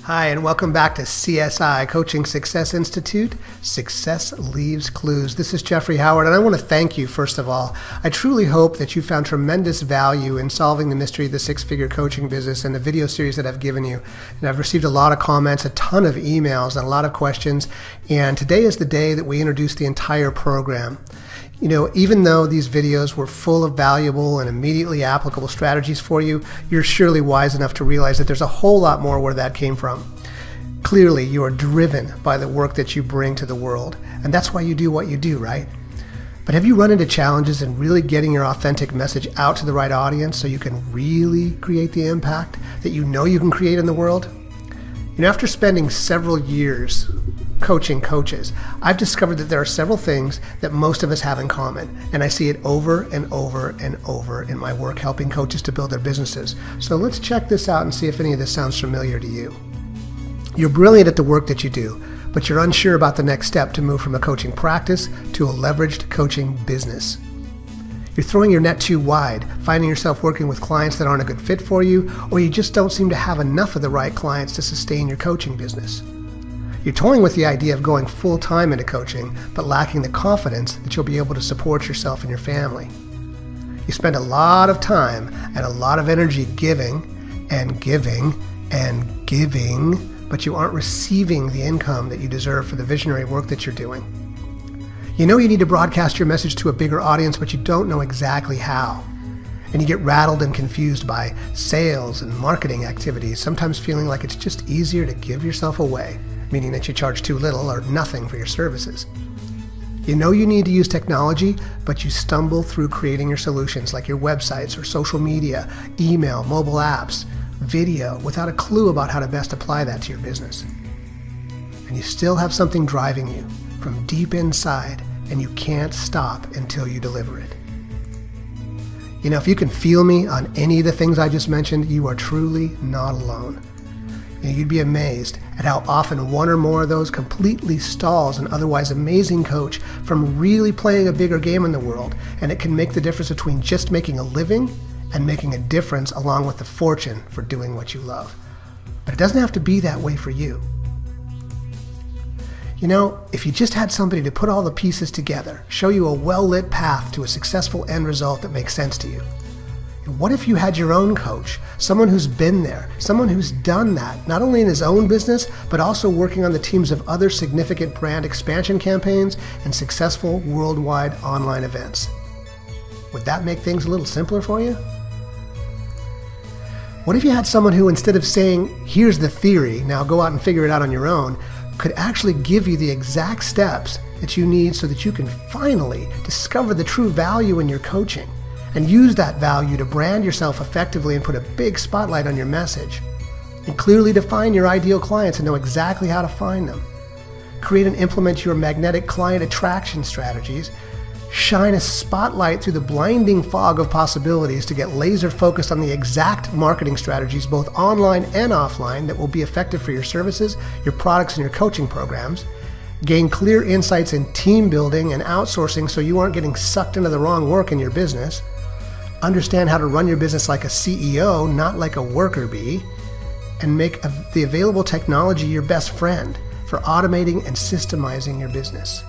Hi, and welcome back to CSI, Coaching Success Institute, Success Leaves Clues. This is Jeffrey Howard, and I want to thank you, first of all. I truly hope that you found tremendous value in solving the mystery of the six-figure coaching business and the video series that I've given you. And I've received a lot of comments, a ton of emails, and a lot of questions. And today is the day that we introduce the entire program. You know, even though these videos were full of valuable and immediately applicable strategies for you, you're surely wise enough to realize that there's a whole lot more where that came from. Clearly, you are driven by the work that you bring to the world, and that's why you do what you do, right? But have you run into challenges in really getting your authentic message out to the right audience so you can really create the impact that you know you can create in the world? You know, after spending several years coaching coaches, I've discovered that there are several things that most of us have in common, and I see it over and over and over in my work helping coaches to build their businesses. So let's check this out and see if any of this sounds familiar to you. You're brilliant at the work that you do, but you're unsure about the next step to move from a coaching practice to a leveraged coaching business. You're throwing your net too wide, finding yourself working with clients that aren't a good fit for you, or you just don't seem to have enough of the right clients to sustain your coaching business. You're toying with the idea of going full-time into coaching, but lacking the confidence that you'll be able to support yourself and your family. You spend a lot of time and a lot of energy giving and giving and giving, but you aren't receiving the income that you deserve for the visionary work that you're doing. You know you need to broadcast your message to a bigger audience, but you don't know exactly how. And you get rattled and confused by sales and marketing activities, sometimes feeling like it's just easier to give yourself away, meaning that you charge too little or nothing for your services. You know you need to use technology, but you stumble through creating your solutions like your websites or social media, email, mobile apps, video, without a clue about how to best apply that to your business. And you still have something driving you from deep inside, and you can't stop until you deliver it. You know, if you can feel me on any of the things I just mentioned, you are truly not alone. You know, you'd be amazed at how often one or more of those completely stalls an otherwise amazing coach from really playing a bigger game in the world, and it can make the difference between just making a living and making a difference along with the fortune for doing what you love. But it doesn't have to be that way for you. You know, if you just had somebody to put all the pieces together, show you a well-lit path to a successful end result that makes sense to you. What if you had your own coach, someone who's been there, someone who's done that, not only in his own business, but also working on the teams of other significant brand expansion campaigns and successful worldwide online events? Would that make things a little simpler for you? What if you had someone who, instead of saying, here's the theory, now go out and figure it out on your own, could actually give you the exact steps that you need so that you can finally discover the true value in your coaching and use that value to brand yourself effectively and put a big spotlight on your message, and clearly define your ideal clients and know exactly how to find them. Create and implement your magnetic client attraction strategies. Shine a spotlight through the blinding fog of possibilities to get laser focused on the exact marketing strategies, both online and offline, that will be effective for your services, your products, and your coaching programs. Gain clear insights in team building and outsourcing so you aren't getting sucked into the wrong work in your business. Understand how to run your business like a CEO, not like a worker bee. And make the available technology your best friend for automating and systemizing your business.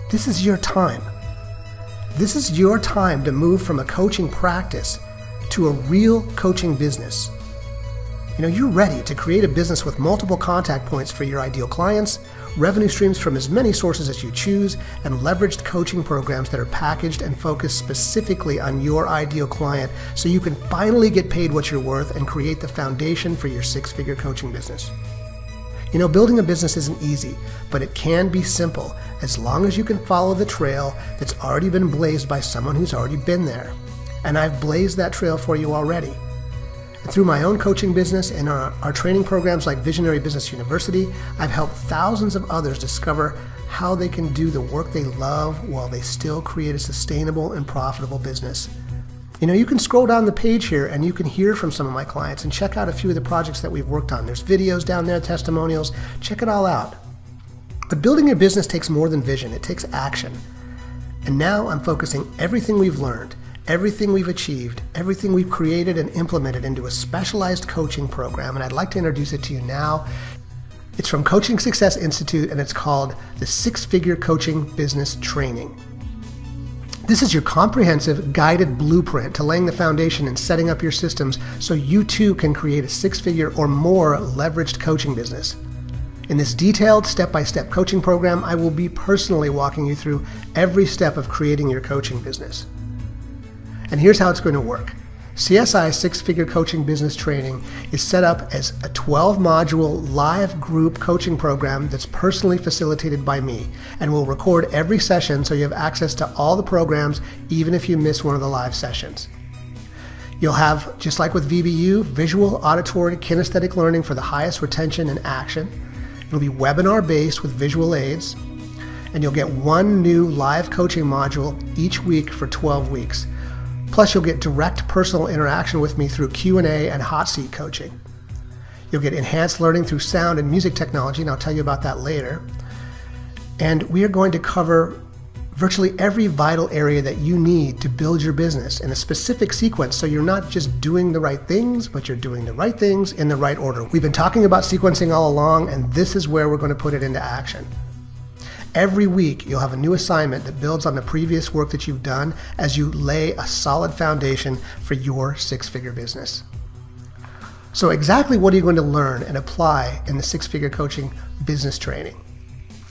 This is your time. This is your time to move from a coaching practice to a real coaching business. You know, you're ready to create a business with multiple contact points for your ideal clients, revenue streams from as many sources as you choose, and leveraged coaching programs that are packaged and focused specifically on your ideal client so you can finally get paid what you're worth and create the foundation for your six-figure coaching business. You know, building a business isn't easy, but it can be simple as long as you can follow the trail that's already been blazed by someone who's already been there. And I've blazed that trail for you already. And through my own coaching business and our training programs like Visionary Business University, I've helped thousands of others discover how they can do the work they love while they still create a sustainable and profitable business. You know, you can scroll down the page here and you can hear from some of my clients and check out a few of the projects that we've worked on. There's videos down there, testimonials. Check it all out. But building your business takes more than vision. It takes action. And now I'm focusing everything we've learned, everything we've achieved, everything we've created and implemented into a specialized coaching program, and I'd like to introduce it to you now. It's from Coaching Success Institute, and it's called the Six-Figure Coaching Business Training. This is your comprehensive guided blueprint to laying the foundation and setting up your systems so you too can create a six-figure or more leveraged coaching business. In this detailed step-by-step coaching program, I will be personally walking you through every step of creating your coaching business. And here's how it's going to work. CSI Six-Figure Coaching Business Training is set up as a 12-module live group coaching program that's personally facilitated by me, and will record every session so you have access to all the programs even if you miss one of the live sessions. You'll have, just like with VBU, visual, auditory, kinesthetic learning for the highest retention and action. It'll be webinar-based with visual aids, and you'll get one new live coaching module each week for 12 weeks. Plus, you'll get direct personal interaction with me through Q&A and hot seat coaching. You'll get enhanced learning through sound and music technology, and I'll tell you about that later. And we are going to cover virtually every vital area that you need to build your business in a specific sequence, so you're not just doing the right things, but you're doing the right things in the right order. We've been talking about sequencing all along, and this is where we're going to put it into action. Every week, you'll have a new assignment that builds on the previous work that you've done as you lay a solid foundation for your six-figure business. So exactly what are you going to learn and apply in the six-figure coaching business training?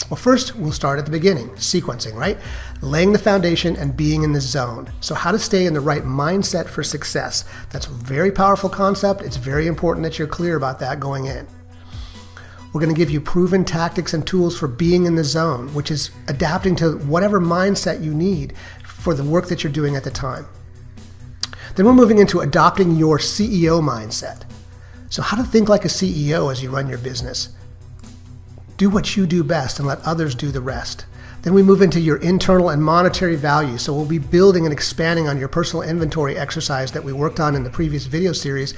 Well, first, we'll start at the beginning, sequencing, right? Laying the foundation and being in the zone. So how to stay in the right mindset for success. That's a very powerful concept. It's very important that you're clear about that going in. We're going to give you proven tactics and tools for being in the zone, which is adapting to whatever mindset you need for the work that you're doing at the time. Then we're moving into adopting your CEO mindset. So how to think like a CEO as you run your business. Do what you do best and let others do the rest. Then we move into your internal and monetary value. So we'll be building and expanding on your personal inventory exercise that we worked on in the previous video series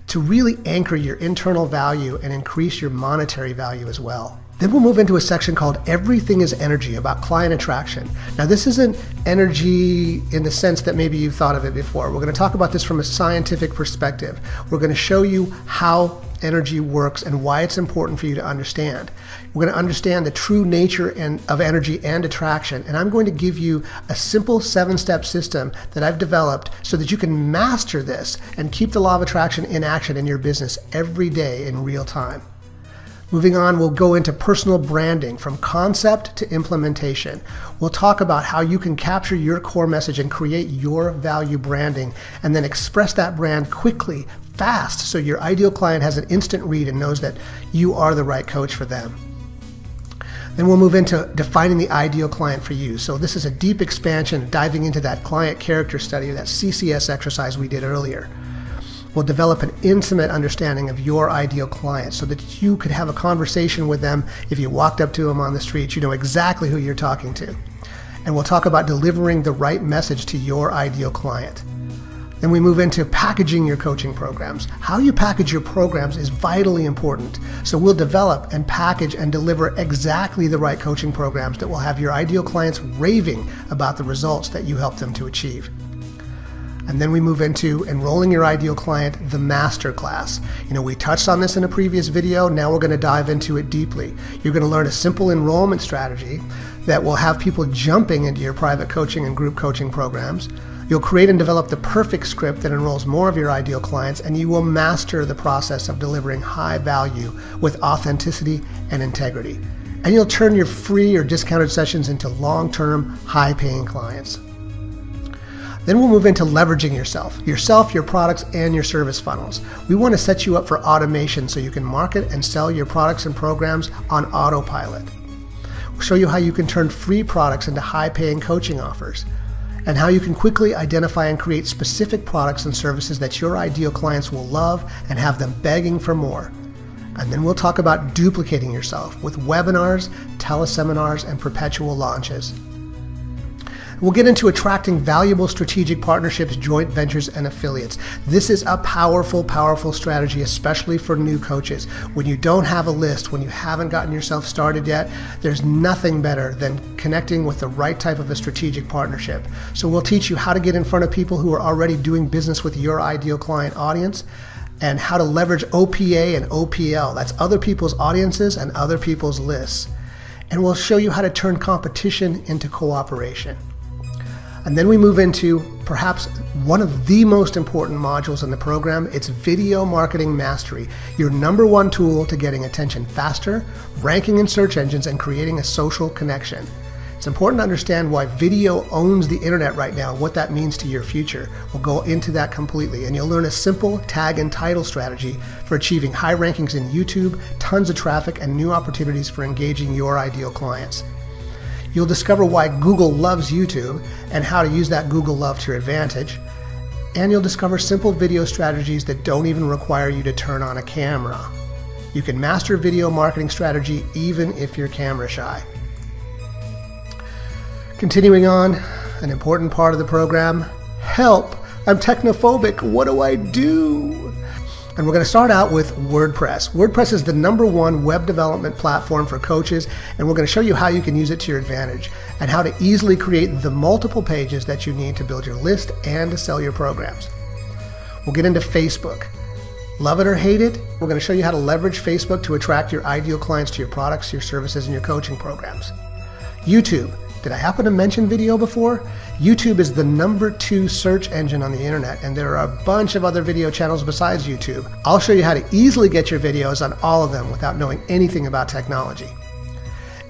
to really anchor your internal value and increase your monetary value as well. Then we'll move into a section called Everything is Energy, about client attraction. Now, this isn't energy in the sense that maybe you've thought of it before. We're going to talk about this from a scientific perspective. We're going to show you how energy works and why it's important for you to understand. We're going to understand the true nature of energy and attraction, and I'm going to give you a simple 7-step system that I've developed so that you can master this and keep the law of attraction in action in your business every day in real time. Moving on, we'll go into personal branding from concept to implementation. We'll talk about how you can capture your core message and create your value branding, and then express that brand quickly, fast, so your ideal client has an instant read and knows that you are the right coach for them. Then we'll move into defining the ideal client for you. So this is a deep expansion, diving into that client character study, that CCS exercise we did earlier. We'll develop an intimate understanding of your ideal client so that you could have a conversation with them. If you walked up to them on the street, you know exactly who you're talking to. And we'll talk about delivering the right message to your ideal client. Then we move into packaging your coaching programs. How you package your programs is vitally important. So we'll develop and package and deliver exactly the right coaching programs that will have your ideal clients raving about the results that you help them to achieve. And then we move into enrolling your ideal client, the masterclass. You know, we touched on this in a previous video. Now we're going to dive into it deeply. You're going to learn a simple enrollment strategy that will have people jumping into your private coaching and group coaching programs. You'll create and develop the perfect script that enrolls more of your ideal clients, and you will master the process of delivering high value with authenticity and integrity. And you'll turn your free or discounted sessions into long-term, high-paying clients. Then we'll move into leveraging yourself, your products, and your service funnels. We want to set you up for automation so you can market and sell your products and programs on autopilot. We'll show you how you can turn free products into high-paying coaching offers, and how you can quickly identify and create specific products and services that your ideal clients will love and have them begging for more. And then we'll talk about duplicating yourself with webinars, teleseminars, and perpetual launches. We'll get into attracting valuable strategic partnerships, joint ventures, and affiliates. This is a powerful, powerful strategy, especially for new coaches. When you don't have a list, when you haven't gotten yourself started yet, there's nothing better than connecting with the right type of a strategic partnership. So we'll teach you how to get in front of people who are already doing business with your ideal client audience, and how to leverage OPA and OPL. That's other people's audiences and other people's lists. And we'll show you how to turn competition into cooperation. And then we move into perhaps one of the most important modules in the program. It's Video Marketing Mastery, your #1 tool to getting attention faster, ranking in search engines, and creating a social connection. It's important to understand why video owns the internet right now, what that means to your future. We'll go into that completely, and you'll learn a simple tag and title strategy for achieving high rankings in YouTube, tons of traffic, and new opportunities for engaging your ideal clients. You'll discover why Google loves YouTube and how to use that Google love to your advantage. And you'll discover simple video strategies that don't even require you to turn on a camera. You can master video marketing strategy even if you're camera shy. Continuing on, an important part of the program, help, I'm technophobic, what do I do? And we're going to start out with WordPress. WordPress is the #1 web development platform for coaches, and we're going to show you how you can use it to your advantage and how to easily create the multiple pages that you need to build your list and to sell your programs. We'll get into Facebook. Love it or hate it, we're going to show you how to leverage Facebook to attract your ideal clients to your products, your services, and your coaching programs. YouTube. Did I happen to mention video before? YouTube is the #2 search engine on the internet, and there are a bunch of other video channels besides YouTube. I'll show you how to easily get your videos on all of them without knowing anything about technology.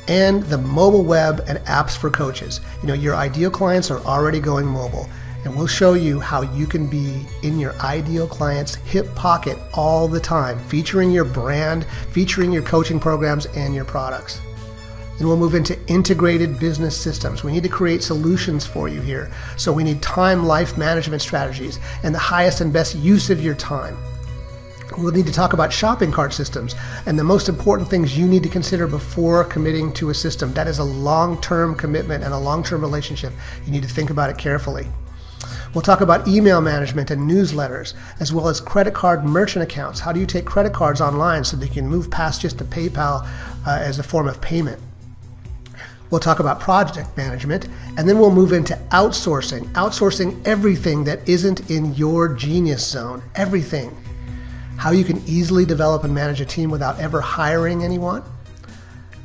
And the mobile web and apps for coaches. You know, your ideal clients are already going mobile, and we'll show you how you can be in your ideal client's hip pocket all the time, featuring your brand, featuring your coaching programs and your products. Then we'll move into integrated business systems. We need to create solutions for you here. So we need time life management strategies and the highest and best use of your time. We'll need to talk about shopping cart systems and the most important things you need to consider before committing to a system. That is a long-term commitment and a long-term relationship. You need to think about it carefully. We'll talk about email management and newsletters, as well as credit card merchant accounts. How do you take credit cards online so that you can move past just a PayPal as a form of payment? We'll talk about project management, and then we'll move into outsourcing. Outsourcing everything that isn't in your genius zone. Everything. How you can easily develop and manage a team without ever hiring anyone.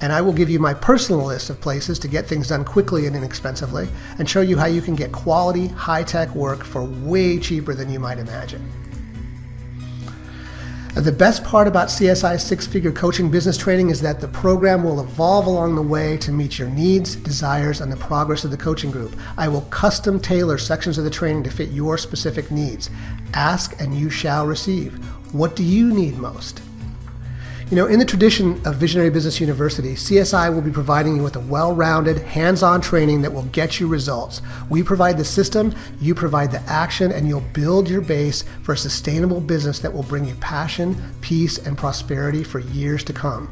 And I will give you my personal list of places to get things done quickly and inexpensively, and show you how you can get quality, high-tech work for way cheaper than you might imagine. The best part about CSI Six-Figure Coaching Business Training is that the program will evolve along the way to meet your needs, desires, and the progress of the coaching group. I will custom tailor sections of the training to fit your specific needs. Ask and you shall receive. What do you need most? You know, in the tradition of Visionary Business University, CSI will be providing you with a well-rounded, hands-on training that will get you results. We provide the system, you provide the action, and you'll build your base for a sustainable business that will bring you passion, peace, and prosperity for years to come.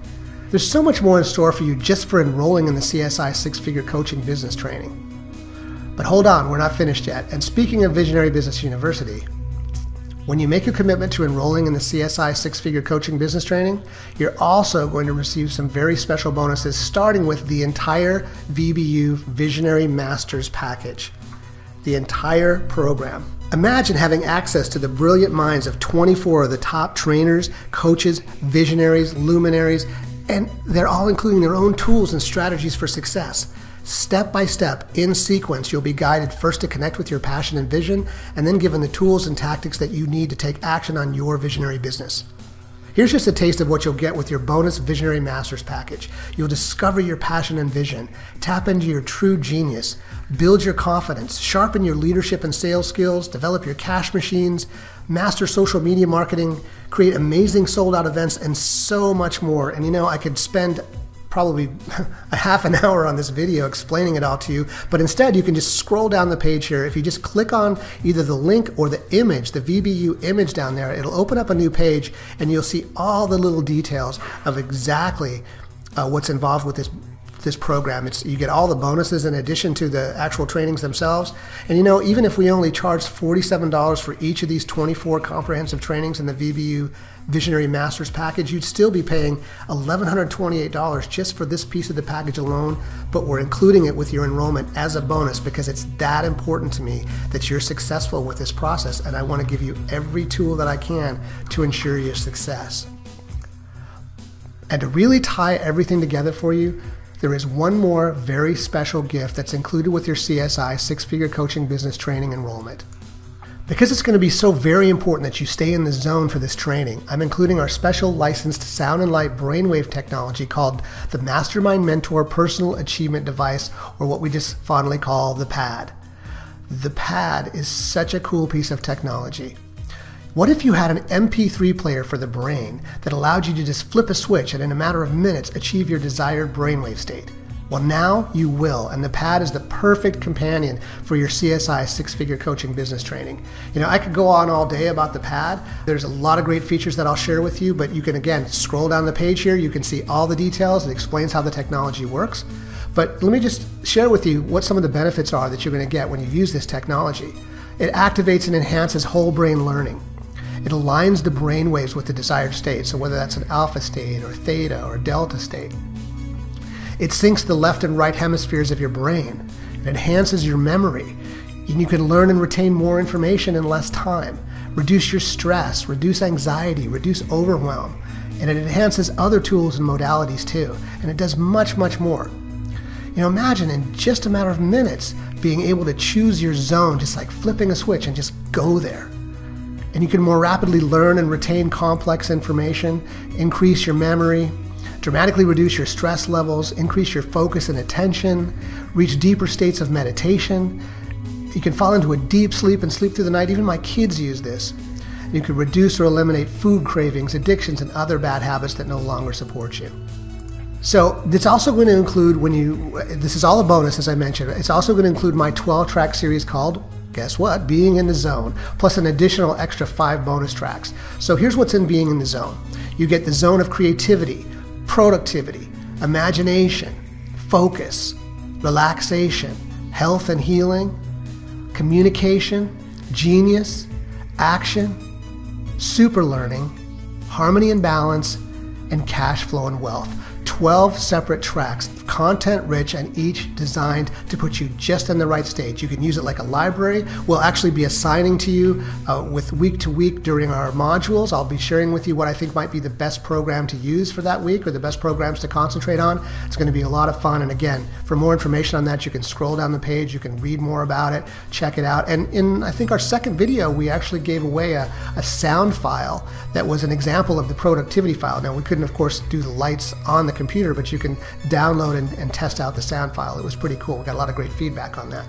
There's so much more in store for you just for enrolling in the CSI Six-Figure Coaching Business Training. But hold on, we're not finished yet. And speaking of Visionary Business University, when you make a commitment to enrolling in the CSI Six-Figure Coaching Business Training, you're also going to receive some very special bonuses, starting with the entire VBU Visionary Masters package. The entire program. Imagine having access to the brilliant minds of 24 of the top trainers, coaches, visionaries, luminaries, and they're all including their own tools and strategies for success. Step by step, in sequence, you'll be guided first to connect with your passion and vision, and then given the tools and tactics that you need to take action on your visionary business. Here's just a taste of what you'll get with your bonus Visionary Masters package. You'll discover your passion and vision, tap into your true genius, build your confidence, sharpen your leadership and sales skills, develop your cash machines, master social media marketing, create amazing sold-out events, and so much more. And you know, I could spend probably a half an hour on this video explaining it all to you, but instead you can just scroll down the page here. If you just click on either the link or the image, the VBU image down there, it'll open up a new page and you'll see all the little details of exactly what's involved with this this program. You get all the bonuses in addition to the actual trainings themselves. And you know, even if we only charge $47 for each of these 24 comprehensive trainings in the VBU Visionary Masters package, you'd still be paying $1,128 just for this piece of the package alone, but we're including it with your enrollment as a bonus because it's that important to me that you're successful with this process, and I want to give you every tool that I can to ensure your success. And to really tie everything together for you, there is one more very special gift that's included with your CSI Six-Figure Coaching Business Training enrollment. Because it's going to be so very important that you stay in the zone for this training, I'm including our special licensed sound and light brainwave technology called the Mastermind Mentor Personal Achievement Device, or what we just fondly call the PAD. The PAD is such a cool piece of technology. What if you had an MP3 player for the brain that allowed you to just flip a switch and in a matter of minutes achieve your desired brainwave state? Well, now you will, and the PAD is the perfect companion for your CSI Six-Figure Coaching Business Training. You know, I could go on all day about the PAD. There's a lot of great features that I'll share with you, but you can, again, scroll down the page here. You can see all the details. It explains how the technology works. But let me just share with you what some of the benefits are that you're going to get when you use this technology. It activates and enhances whole brain learning. It aligns the brain waves with the desired state, so whether that's an alpha state or theta or delta state. It syncs the left and right hemispheres of your brain. It enhances your memory, and you can learn and retain more information in less time, reduce your stress, reduce anxiety, reduce overwhelm, and it enhances other tools and modalities too, and it does much, much more. You know, imagine in just a matter of minutes being able to choose your zone, just like flipping a switch and just go there. And you can more rapidly learn and retain complex information, increase your memory, dramatically reduce your stress levels, increase your focus and attention, reach deeper states of meditation. You can fall into a deep sleep and sleep through the night. Even my kids use this. You can reduce or eliminate food cravings, addictions, and other bad habits that no longer support you. So it's also going to include, this is all a bonus as I mentioned, it's also going to include my 12-track series called, guess what, Being in the Zone, plus an additional extra 5 bonus tracks. So here's what's in Being in the Zone. You get the zone of creativity, productivity, imagination, focus, relaxation, health and healing, communication, genius, action, super learning, harmony and balance, and cash flow and wealth. 12 separate tracks, content rich and each designed to put you just in the right stage. You can use it like a library. We'll actually be assigning to you with week to week during our modules. I'll be sharing with you what I think might be the best program to use for that week or the best programs to concentrate on. It's going to be a lot of fun. And again, for more information on that, you can scroll down the page, you can read more about it, check it out. And in, I think, our second video, we actually gave away a sound file that was an example of the productivity file. Now, we couldn't, of course, do the lights on the computer, but you can download and test out the sound file. It was pretty cool. We got a lot of great feedback on that.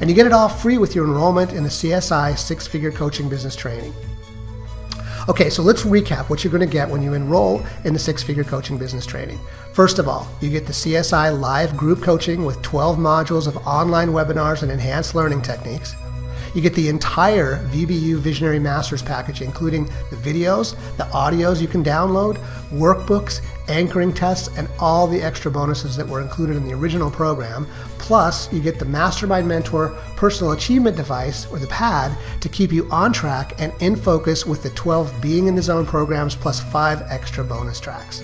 And you get it all free with your enrollment in the CSI Six-Figure Coaching Business Training. Okay, so let's recap what you're going to get when you enroll in the Six-Figure Coaching Business Training. First of all, you get the CSI live group coaching with 12 modules of online webinars and enhanced learning techniques. You get the entire VBU Visionary Masters package, including the videos, the audios you can download, workbooks, anchoring tests, and all the extra bonuses that were included in the original program. Plus, you get the Mastermind Mentor Personal Achievement Device, or the PAD, to keep you on track and in focus with the 12 Being in the Zone programs plus 5 extra bonus tracks.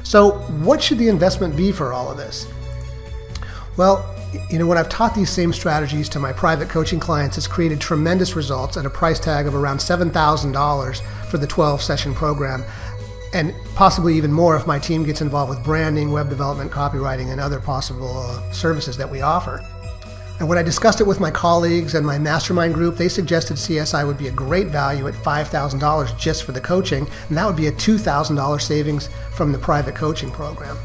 So, what should the investment be for all of this? Well, you know, when I've taught these same strategies to my private coaching clients, it's created tremendous results at a price tag of around $7,000 for the 12-session program, and possibly even more if my team gets involved with branding, web development, copywriting, and other possible services that we offer. And when I discussed it with my colleagues and my mastermind group, they suggested CSI would be a great value at $5,000 just for the coaching, and that would be a $2,000 savings from the private coaching program.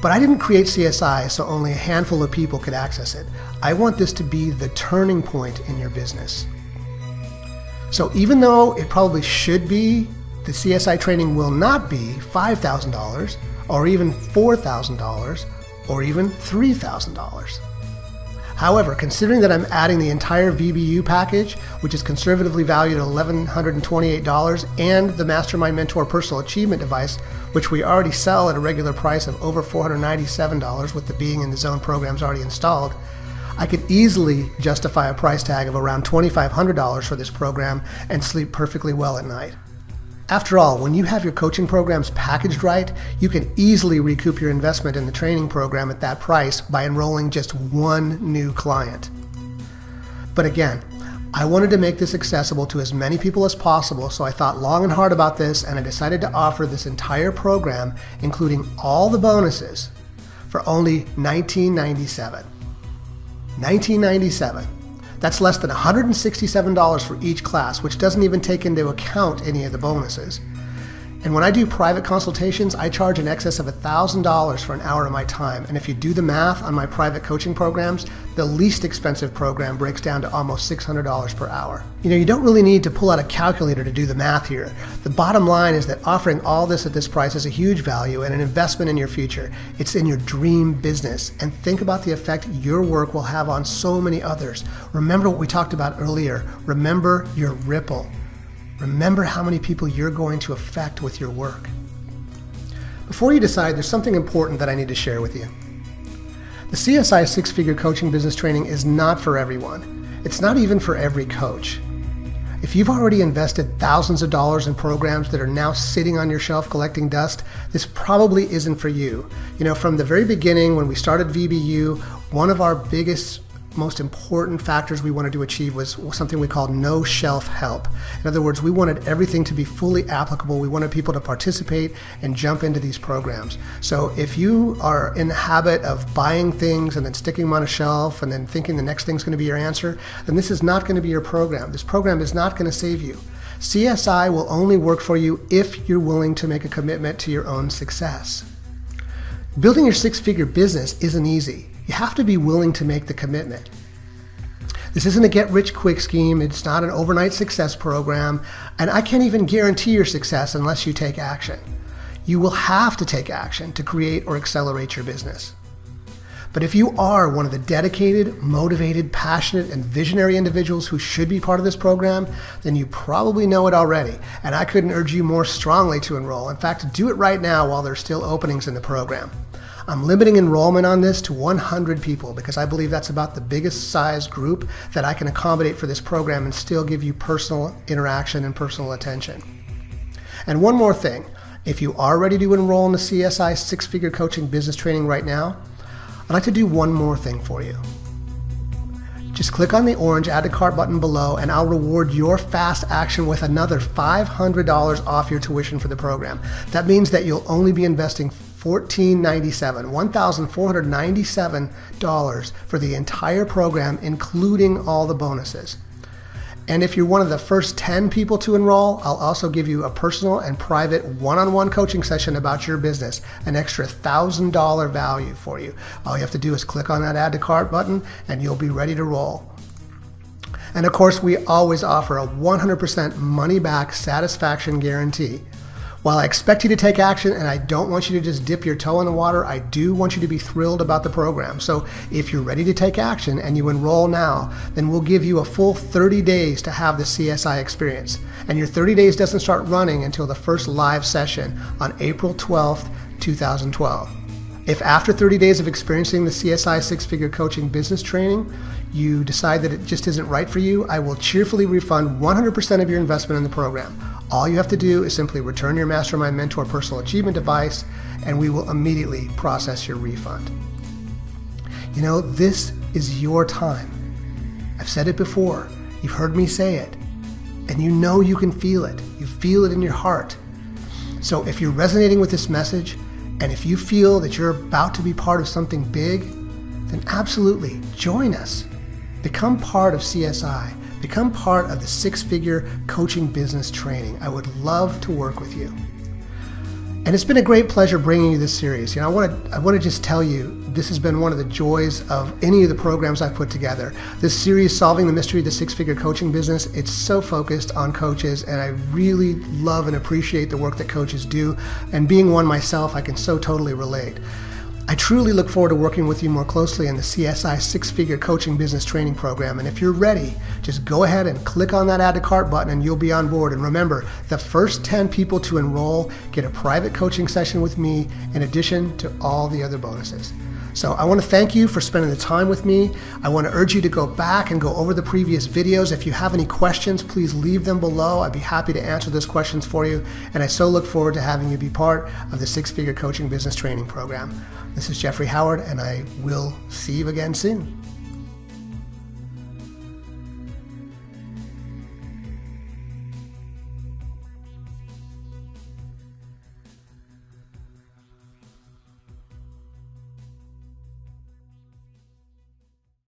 But I didn't create CSI so only a handful of people could access it. I want this to be the turning point in your business. So even though it probably should be, the CSI training will not be $5,000 or even $4,000 or even $3,000. However, considering that I'm adding the entire VBU package, which is conservatively valued at $1,128, and the Mastermind Mentor Personal Achievement Device, which we already sell at a regular price of over $497 with the Being in the Zone programs already installed, I could easily justify a price tag of around $2,500 for this program and sleep perfectly well at night. After all, when you have your coaching programs packaged right, you can easily recoup your investment in the training program at that price by enrolling just one new client. But again, I wanted to make this accessible to as many people as possible, so I thought long and hard about this, and I decided to offer this entire program, including all the bonuses, for only $19.97. $19.97. That's less than $167 for each class, which doesn't even take into account any of the bonuses. And when I do private consultations, I charge in excess of $1,000 for an hour of my time. And if you do the math on my private coaching programs, the least expensive program breaks down to almost $600 per hour. You don't really need to pull out a calculator to do the math here. The bottom line is that offering all this at this price is a huge value and an investment in your future. It's in your dream business. And think about the effect your work will have on so many others. Remember what we talked about earlier. Remember your ripple. Remember how many people you're going to affect with your work. Before you decide, there's something important that I need to share with you. The CSI Six-Figure Coaching Business Training is not for everyone. It's not even for every coach. If you've already invested thousands of dollars in programs that are now sitting on your shelf collecting dust, this probably isn't for you. From the very beginning when we started VBU, one of our biggest most important factors we wanted to achieve was something we called no shelf help. In other words, we wanted everything to be fully applicable. We wanted people to participate and jump into these programs. So if you are in the habit of buying things and then sticking them on a shelf and then thinking the next thing's going to be your answer, then this is not going to be your program. This program is not going to save you. CSI will only work for you if you're willing to make a commitment to your own success. Building your six-figure business isn't easy. You have to be willing to make the commitment. This isn't a get-rich-quick scheme. It's not an overnight success program. And I can't even guarantee your success unless you take action. You will have to take action to create or accelerate your business. But if you are one of the dedicated, motivated, passionate, and visionary individuals who should be part of this program, then you probably know it already. And I couldn't urge you more strongly to enroll. In fact, do it right now while there's still openings in the program. I'm limiting enrollment on this to 100 people because I believe that's about the biggest size group that I can accommodate for this program and still give you personal interaction and personal attention. And one more thing, if you are ready to enroll in the CSI Six-Figure Coaching Business Training right now, I'd like to do one more thing for you. Just click on the orange Add to Cart button below and I'll reward your fast action with another $500 off your tuition for the program. That means that you'll only be investing $1,497 for the entire program, including all the bonuses. And if you're one of the first 10 people to enroll, I'll also give you a personal and private one-on-one coaching session about your business, an extra $1,000 value for you. All you have to do is click on that Add to Cart button and you'll be ready to roll. And of course, we always offer a 100% money-back satisfaction guarantee. While I expect you to take action and I don't want you to just dip your toe in the water, I do want you to be thrilled about the program. So if you're ready to take action and you enroll now, then we'll give you a full 30 days to have the CSI experience. And your 30 days doesn't start running until the first live session on April 12th, 2012. If after 30 days of experiencing the CSI Six-Figure Coaching Business Training, you decide that it just isn't right for you, I will cheerfully refund 100% of your investment in the program. All you have to do is simply return your Mastermind Mentor Personal Achievement Device, and we will immediately process your refund. This is your time. I've said it before. You've heard me say it. And you can feel it. You feel it in your heart. So if you're resonating with this message, and if you feel that you're about to be part of something big, then absolutely join us. Become part of CSI. Become part of the Six-Figure Coaching Business Training. I would love to work with you. And it's been a great pleasure bringing you this series. I want to just tell you, this has been one of the joys of any of the programs I've put together. This series, Solving the Mystery of the Six-Figure Coaching Business, it's so focused on coaches, and I really love and appreciate the work that coaches do. And being one myself, I can so totally relate. I truly look forward to working with you more closely in the CSI Six-Figure Coaching Business Training Program. And if you're ready, just go ahead and click on that Add to Cart button and you'll be on board. And remember, the first 10 people to enroll get a private coaching session with me in addition to all the other bonuses. So I want to thank you for spending the time with me. I want to urge you to go back and go over the previous videos. If you have any questions, please leave them below. I'd be happy to answer those questions for you. And I so look forward to having you be part of the Six-Figure Coaching Business Training Program. This is Jeffrey Howard, and I will see you again soon.